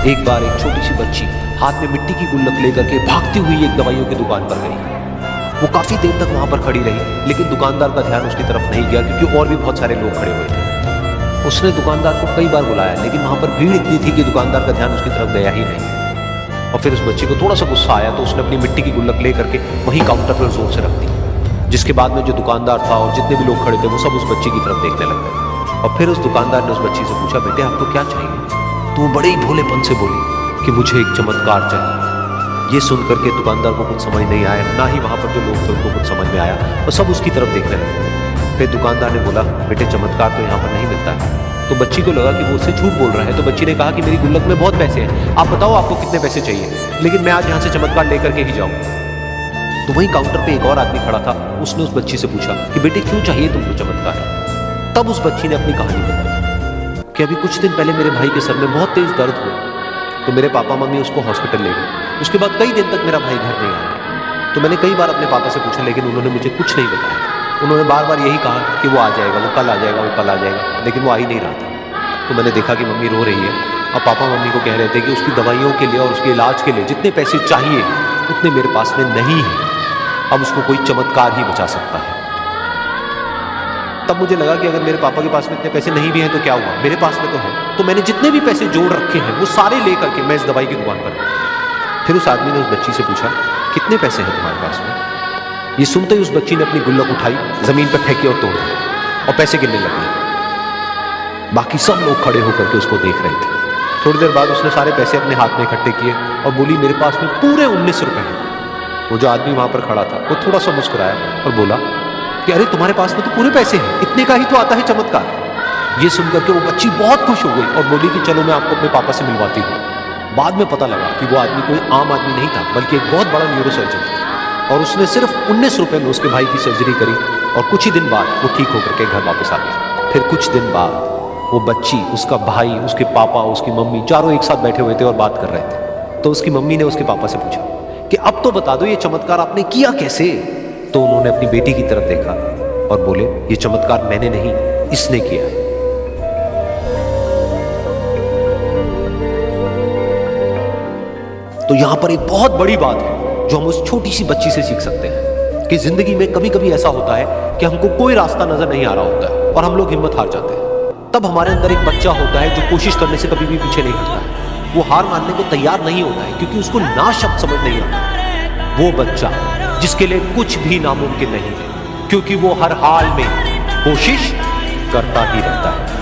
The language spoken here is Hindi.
एक बार एक छोटी सी बच्ची हाथ में मिट्टी की गुल्लक लेकर के भागती हुई एक दवाइयों की दुकान पर गई। वो काफी देर तक वहां पर खड़ी रही, लेकिन दुकानदार का ध्यान उसकी तरफ नहीं गया, क्योंकि और भी बहुत सारे लोग खड़े हुए थे। उसने दुकानदार को कई बार बुलाया, लेकिन वहां पर भीड़ इतनी थी कि दुकानदार का ध्यान उसकी तरफ गया ही नहीं। और फिर उस बच्ची को थोड़ा सा गुस्सा आया, तो उसने अपनी मिट्टी की गुल्लक लेकर के वहीं काउंटर पर जोर से रख दी, जिसके बाद में जो दुकानदार था और जितने भी लोग खड़े थे वो सब उस बच्ची की तरफ देखने लग गए। और फिर उस दुकानदार ने उस बच्ची से पूछा, बेटे आपको क्या चाहिए? तो वो बड़े ही भोलेपन से बोली कि मुझे एक चमत्कार चाहिए। ये सुन करके दुकानदार को कुछ समझ नहीं आया, ना ही वहां पर जो लोग थे उनको कुछ समझ में आया, और सब उसकी तरफ देखने लगे। फिर दुकानदार ने बोला, बेटे चमत्कार तो यहाँ पर नहीं मिलता है। तो बच्ची को लगा कि वो उससे झूठ बोल रहा है, तो बच्ची ने कहा कि मेरी गुल्लक में बहुत पैसे हैं, आप बताओ आपको कितने पैसे चाहिए, लेकिन मैं आज यहाँ से चमत्कार लेकर के ही जाऊँ। तो वहीं काउंटर पे एक और आदमी खड़ा था, उसने उस बच्ची से पूछा कि बेटे क्यों चाहिए तुमको चमत्कार? तब उस बच्ची ने अपनी कहानी बताई कि अभी कुछ दिन पहले मेरे भाई के सर में बहुत तेज दर्द हुआ, तो मेरे पापा मम्मी उसको हॉस्पिटल ले गए। उसके बाद कई दिन तक मेरा भाई घर नहीं आया। तो मैंने कई बार अपने पापा से पूछा, लेकिन उन्होंने मुझे कुछ नहीं बताया। उन्होंने बार बार यही कहा कि वो आ जाएगा, वो कल आ जाएगा, वो कल आ जाएगा, लेकिन वो आ ही नहीं रहा था। तो मैंने देखा कि मम्मी रो रही है, और पापा मम्मी को कह रहे थे कि उसकी दवाइयों के लिए और उसके इलाज के लिए जितने पैसे चाहिए उतने मेरे पास में नहीं है, अब उसको कोई चमत्कार ही बचा सकता है। तब मुझे लगा कि अगर मेरे पापा के पास में इतने पैसे नहीं भी हैं तो क्या हुआ, मेरे पास में तो है। तो मैंने जितने भी पैसे जोड़ रखे हैं वो सारे लेकर के मैं इस दवाई की दुकान पर गया। फिर उस आदमी ने उस बच्ची से पूछा, कितने पैसे हैं तुम्हारे पास में? ये सुनते ही उस बच्ची ने अपनी गुल्लक उठाई, जमीन पर फेंकी और तोड़ दी, और पैसे गिनने लगी। बाकी सब लोग खड़े होकर के उसको देख रहे थे। थोड़ी देर बाद उसने सारे पैसे अपने हाथ में इकट्ठे किए और बोली, मेरे पास में पूरे 19 रुपए हैं। वो जो आदमी वहां पर खड़ा था वो थोड़ा सा मुस्कुराया और बोला कि अरे तुम्हारे पास में तो पूरे पैसे हैं, इतने का ही तो आता है चमत्कार। ये सुनकर के वो बच्ची बहुत खुश हो गई और बोली कि चलो मैं आपको अपने पापा से मिलवाती हूँ। बाद में पता लगा कि वो आदमी कोई आम आदमी नहीं था, बल्कि एक बहुत बड़ा न्यूरोसर्जन था, और उसने सिर्फ 19 रुपए में उसके भाई की सर्जरी करी, और कुछ ही दिन बाद वो ठीक होकर के घर वापस आ गया। फिर कुछ दिन बाद वो बच्ची, उसका भाई, उसके पापा, उसकी मम्मी चारों एक साथ बैठे हुए थे और बात कर रहे थे। तो उसकी मम्मी ने उसके पापा से पूछा कि अब तो बता दो ये चमत्कार आपने किया कैसे? तो उन्होंने अपनी बेटी की तरफ देखा और बोले, ये चमत्कार मैंने नहीं, इसने किया है। तो यहां पर एक बहुत बड़ी बात है जो हम उस छोटी सी बच्ची से सीख सकते हैं कि जिंदगी में कभी कभी ऐसा होता है कि हमको कोई रास्ता नजर नहीं आ रहा होता है और हम लोग हिम्मत हार जाते हैं। तब हमारे अंदर एक बच्चा होता है जो कोशिश करने से कभी भी पीछे नहीं हटता है। वो हार मानने को तैयार नहीं होता है, क्योंकि उसको ना शब्द समझ नहीं आता। वो बच्चा जिसके लिए कुछ भी नामुमकिन नहीं है, क्योंकि वो हर हाल में कोशिश करता ही रहता है।